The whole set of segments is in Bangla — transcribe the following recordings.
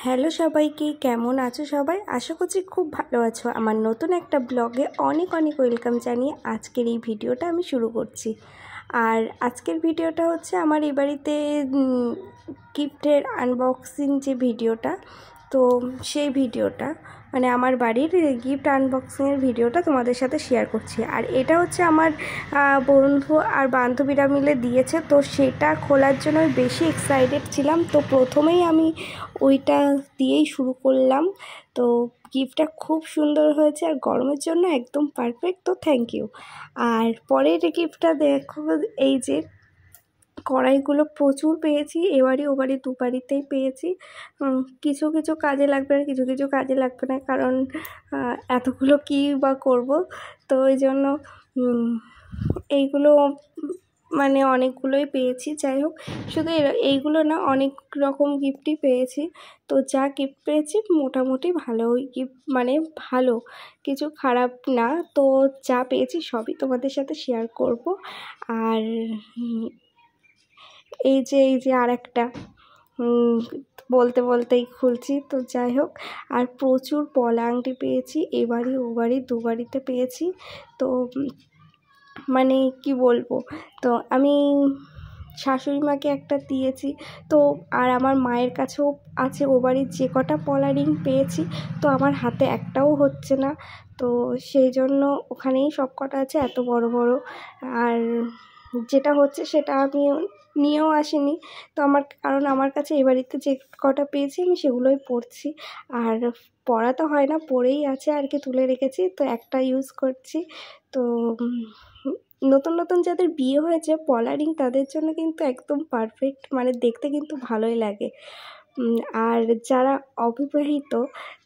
হ্যালো সবাইকে, কেমন আছো সবাই? আশা করছি খুব ভালো আছো। আমার নতুন একটা ব্লগে অনেক অনেক ওয়েলকাম জানিয়ে আজকের এই ভিডিওটা আমি শুরু করছি। আর আজকের ভিডিওটা হচ্ছে আমার এই বাড়িতে গিফটের আনবক্সিং যে ভিডিওটা, তো সেই ভিডিওটা মানে আমার বাড়ির গিফট আনবক্সিংয়ের ভিডিওটা তোমাদের সাথে শেয়ার করছি। আর এটা হচ্ছে আমার বন্ধু আর বান্ধবীরা মিলে দিয়েছে, তো সেটা খোলার জন্য বেশি এক্সাইটেড ছিলাম। তো প্রথমেই আমি ওইটা দিয়েই শুরু করলাম। তো গিফটটা খুব সুন্দর হয়েছে আর গরমের জন্য একদম পারফেক্ট, তো থ্যাংক ইউ। আর পরের গিফটটা দেখো, এই যে কড়াইগুলো প্রচুর পেয়েছি, এবারই ওবারই দুবারিতেই পেয়েছি। কিছু কিছু কাজে লাগবে আর কিছু কিছু কাজে লাগবে না, কারণ এতগুলো কী বা করব। তো ওই জন্য এইগুলো মানে অনেকগুলোই পেয়েছি। যাই হোক, শুধু এইগুলো না, অনেক রকম গিফটই পেয়েছি। তো যা গিফট পেয়েছি মোটামুটি ভালোই গিফট, মানে ভালো, কিছু খারাপ না। তো যা পেয়েছি সবই তোমাদের সাথে শেয়ার করব। আর এই যে আর একটা বলতে বলতেই খুলছি। তো যাই হোক, আর প্রচুর পলা আংটি পেয়েছি, এবারই ওবারই দুবারিতে পেয়েছি। তো মানে কি বলবো, তো আমি শাশুড়ি মাকে একটা দিয়েছি, তো আর আমার মায়ের কাছেও আছে ও বাড়ির যে কটা পলা রিং পেয়েছি। তো আমার হাতে একটাও হচ্ছে না, তো সেই জন্য ওখানেই সব কটা আছে, এত বড় বড়। আর যেটা হচ্ছে সেটা আমি নিয়েও আসিনি। তো কারণ আমার কাছে এ বাড়িতে যে কটা পেয়েছি আমি সেগুলোই পরছি। আর পরা তো হয় না, পরেই আছে আর কি, তুলে রেখেছি। তো একটা ইউজ করছি। তো নতুন নতুন যাদের বিয়ে হয়েছে পলা রিং, তাদের জন্য কিন্তু একদম পারফেক্ট, মানে দেখতে কিন্তু ভালোই লাগে। আর যারা অবিবাহিত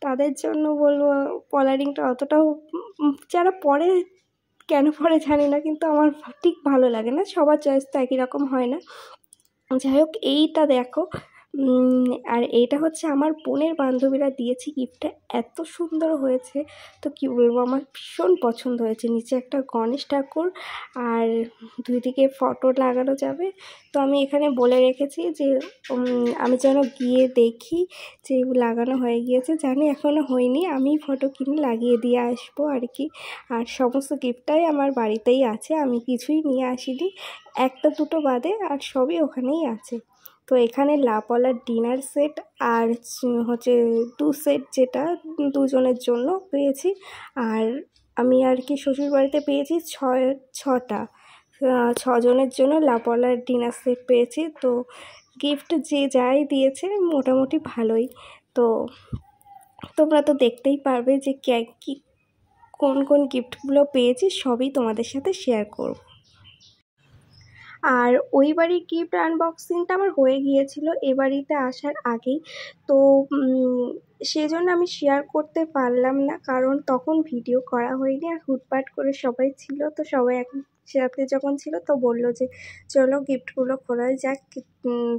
তাদের জন্য বলবো পলা রিংটা অতটাও, যারা পরে কেন পরে জানি না, কিন্তু আমার ঠিক ভালো লাগে না। সবার চয়েস তো একই রকম হয় না। যাই হোক, এইটা দেখো, আর এইটা হচ্ছে আমার বোনের বান্ধবীরা দিয়েছে গিফটটা, এত সুন্দর হয়েছে। তো কী বলবো, আমার ভীষণ পছন্দ হয়েছে। নিচে একটা গণেশ ঠাকুর আর দুই দিকে ফটো লাগানো যাবে। তো আমি এখানে বলে রেখেছি যে আমি যেন গিয়ে দেখি যে লাগানো হয়ে গিয়েছে। জানি এখনও হয়নি, আমি ফটো কিনে লাগিয়ে দিয়ে আসবো আর কি। আর সমস্ত গিফটটাই আমার বাড়িতেই আছে, আমি কিছুই নিয়ে আসিনি, একটা দুটো বাদে, আর সবই ওখানেই আছে। তো এখানে লাপলার ডিনার সেট আর হচ্ছে 2 সেট, যেটা দুজনের জন্য পেয়েছি। আর আমি আর কি শ্বশুর বাড়িতে পেয়েছি ছটা, 6 জনের জন্য লাপলার ডিনার সেট পেয়েছি। তো গিফট যে যাই দিয়েছে মোটামুটি ভালোই। তো তোমরা তো দেখতেই পারবে যে কি কোন কোন গিফটগুলো পেয়েছি, সবই তোমাদের সাথে শেয়ার করব। আর ওই বাড়ির গিফট আনবক্সিংটা আমার হয়ে গিয়েছিল এ বাড়িতে আসার আগেই। তো সেজন্য আমি শেয়ার করতে পারলাম না, কারণ তখন ভিডিও করা হয়নি আর হুটপাট করে সবাই ছিল। তো সবাই একসাথে যখন ছিল তো বললো যে চলো গিফটগুলো খোলা যাক।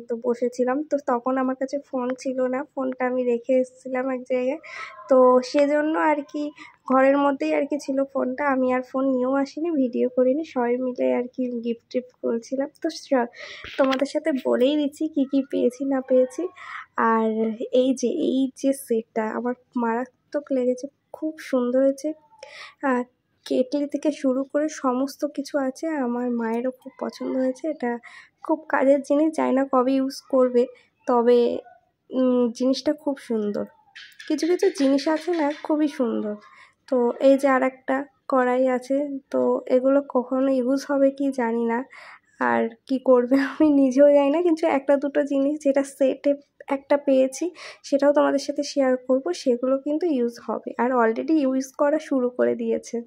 তো বসেছিলাম, তো তখন আমার কাছে ফোন ছিল না, ফোনটা আমি রেখে এসেছিলাম এক জায়গায়। তো সেজন্য আর কি ঘরের মধ্যেই আর কি ছিল ফোনটা, আমি আর ফোন নিয়েও আসিনি, ভিডিও করিনি, সবাই মিলে আর কি গিফট টিফট করেছিলাম। তো তোমাদের সাথে বলেই দিচ্ছি কী কী পেয়েছি না পেয়েছি। আর এই যে সেটটা আমার মারাত্মক লেগেছে, খুব সুন্দর হয়েছে। কেটলি থেকে শুরু করে সমস্ত কিছু আছে, আমার মায়েরও খুব পছন্দ হয়েছে। এটা খুব কাজের জিনিস, জানি না কবে ইউজ করবে, তবে জিনিসটা খুব সুন্দর। কিছু কিছু জিনিস আছে না, খুবই সুন্দর। তো এই যে আর একটা কড়াই আছে, তো এগুলো কখনো ইউজ হবে কি জানি না, আর কি করবে আমি নিজেও জানি না। কিন্তু একটা দুটো জিনিস যেটা সেটে একটা পেয়েছি সেটাও তোমাদের সাথে শেয়ার করব, সেগুলো কিন্তু ইউজ হবে, আর অলরেডি ইউজ করা শুরু করে দিয়েছে।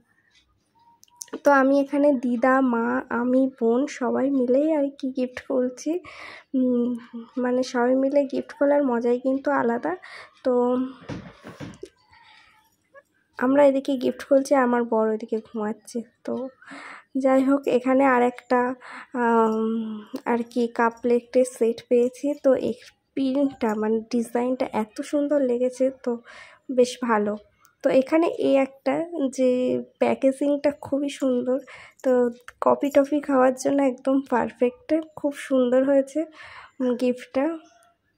তো আমি এখানে দিদা, মা, আমি, বোন সবাই মিলেই আর কি গিফট খুলছি। মানে সবাই মিলে গিফট খোলার মজাই কিন্তু আলাদা। তো আমরা এদিকে গিফট খুলছি, আমার বড় এদিকে ঘুমাচ্ছে। তো যাই হোক, এখানে আর একটা আর কি কাপ প্লেটের সেট পেয়েছি। তো এই প্রিন্টটা মানে ডিজাইনটা এত সুন্দর লেগেছে, তো বেশ ভালো। তো এখানে এই একটা যে প্যাকেজিংটা খুবই সুন্দর, তো কফি টফি খাওয়ার জন্য একদম পারফেক্ট, খুব সুন্দর হয়েছে গিফটটা।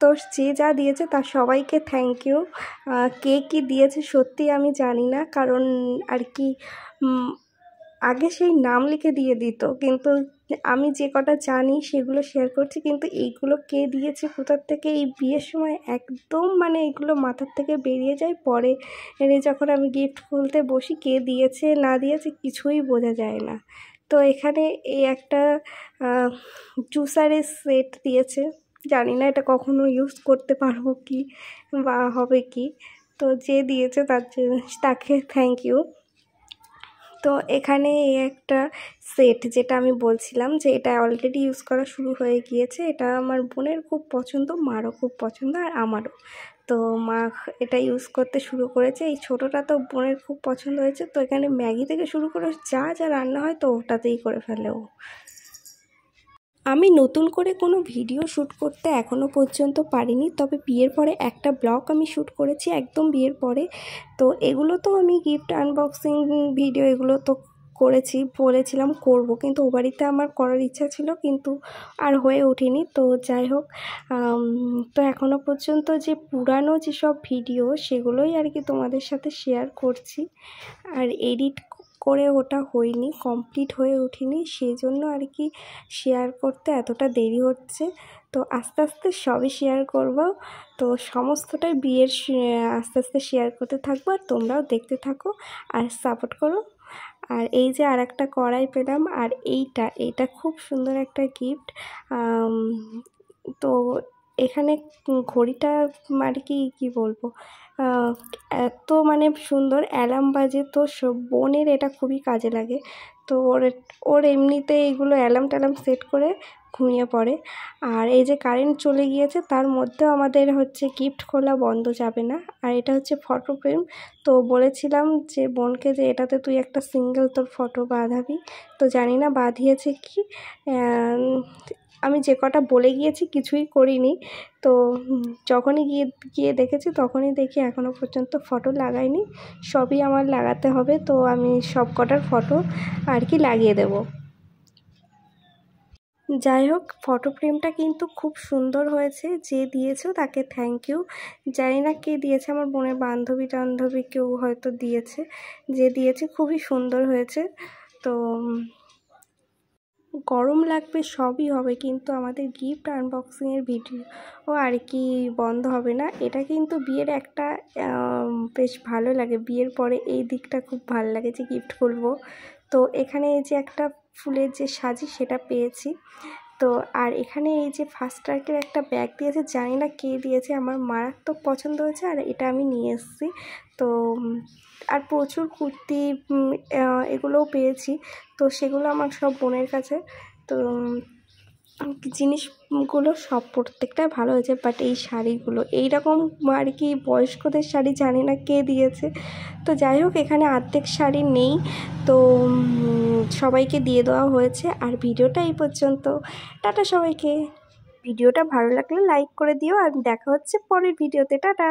তো তো যে যা দিয়েছে তার সবাইকে থ্যাংক ইউ। কে কী দিয়েছে সত্যি আমি জানি না, কারণ আর কি আগে সেই নাম লিখে দিয়ে দিত, কিন্তু আমি যে কটা জানি সেগুলো শেয়ার করছি। কিন্তু এইগুলো কে দিয়েছে কোথার থেকে, এই বিয়ের সময় একদম মানে এইগুলো মাথার থেকে বেরিয়ে যায়। পরে যখন আমি গিফট খুলতে বসি কে দিয়েছে না দিয়েছে কিছুই বোঝা যায় না। তো এখানে এই একটা জুসারের সেট দিয়েছে, জানি না এটা কখনো ইউজ করতে পারবো কি বা হবে কি। তো যে দিয়েছে তাকে থ্যাংক ইউ। তো এখানে এই একটা সেট যেটা আমি বলছিলাম যে এটা অলরেডি ইউজ করা শুরু হয়ে গিয়েছে। এটা আমার বোনের খুব পছন্দ, মারও খুব পছন্দ, আর আমারও। তো মা এটা ইউজ করতে শুরু করেছে। এই ছোটোটা তো বোনের খুব পছন্দ হয়েছে, তো এখানে ম্যাগি থেকে শুরু করে যা যা রান্না হয় তো ওটাতেই করে ফেলে ও। আমি নতুন করে কোনো ভিডিও শ্যুট করতে এখনও পর্যন্ত পারিনি, তবে বিয়ের পরে একটা ব্লগ আমি শ্যুট করেছি একদম বিয়ের পরে। তো এগুলো তো আমি গিফট আনবক্সিং ভিডিও এগুলো তো করেছি, বলেছিলাম করব, কিন্তু ও বাড়িতে আমার করার ইচ্ছা ছিল কিন্তু আর হয়ে ওঠেনি। তো যাই হোক, তো এখনও পর্যন্ত যে পুরানো যেসব ভিডিও সেগুলোই আর কি তোমাদের সাথে শেয়ার করছি। আর এডিট করে ওটা হয়নি, কমপ্লিট হয়ে ওঠেনি, সেই জন্য আর কি শেয়ার করতে এতটা দেরি হচ্ছে। তো আস্তে আস্তে সবই শেয়ার করব। তো সমস্তটাই বিয়ের আস্তে আস্তে শেয়ার করতে থাকবো, আর তোমরাও দেখতে থাকো আর সাপোর্ট করো। আর এই যে আর একটা কড়াই পেলাম, আর এইটা খুব সুন্দর একটা গিফট। তো এখানে ঘড়িটা আর কি বলবো, এত মানে সুন্দর অ্যালার্ম বাজে, তো বোনের এটা খুবই কাজে লাগে। তো ওর এমনিতে এইগুলো অ্যালার্ম ট্যালার্ম সেট করে ঘুমিয়ে পড়ে। আর এই যে কারেন্ট চলে গিয়েছে তার মধ্যেও আমাদের হচ্ছে গিফট খোলা বন্ধ যাবে না। আর এটা হচ্ছে ফটো ফ্রেম। তো বলেছিলাম যে বোনকে যে এটাতে তুই একটা সিঙ্গেল তোর ফটো বাঁধাবি, তো জানি না বাঁধিয়েছে কি। আমি যে কটা বলে গিয়েছি কিছুই করিনি। তো যখনই গিয়ে দেখেছি তখনই দেখি এখনও পর্যন্ত ফটো লাগাইনি, সবই আমার লাগাতে হবে। তো আমি সব কটার ফটো আর কি লাগিয়ে দেব। যাই হোক, ফটো ফ্রেমটা কিন্তু খুব সুন্দর হয়েছে, যে দিয়েছো তাকে থ্যাংক ইউ। জানি না কে দিয়েছে, আমার বোনের বান্ধবী কেউ হয়তো দিয়েছে, যে দিয়েছে খুবই সুন্দর হয়েছে। তো গরম লাগবে সবই হবে, কিন্তু আমাদের গিফট আনবক্সিংয়ের ভিডিও আর কি বন্ধ হবে না। এটা কিন্তু বিয়ের একটা বেশ ভালো লাগে, বিয়ের পরে এই দিকটা খুব ভালো লাগে যে গিফট খুলবো। তো এখানে এই যে একটা ফুলের যে সাজি সেটা পেয়েছি। তো আর এখানে এই যে ফার্স্ট ট্র্যাকের একটা ব্যাগ দিয়েছে, জানি না কে দিয়েছে, আমার মারাত্মক পছন্দ হয়েছে আর এটা আমি নিয়ে এসেছি। তো আর প্রচুর কুর্তি এগুলোও পেয়েছি, তো সেগুলো আমার সব বোনের কাছে। তো জিনিসগুলো সব প্রত্যেকটাই ভালো হয়েছে, বাট এই শাড়িগুলো এইরকম আর কি বয়স্কদের শাড়ি জানি না কে দিয়েছে। তো যাই হোক, এখানে অর্ধেক শাড়ি নেই, তো সবাইকে দিয়ে দেওয়া হয়েছে। আর ভিডিওটা এই পর্যন্ত, টাটা সবাইকে। ভিডিওটা ভালো লাগলে লাইক করে দিও, আর দেখা হচ্ছে পরের ভিডিওতে, টাটা।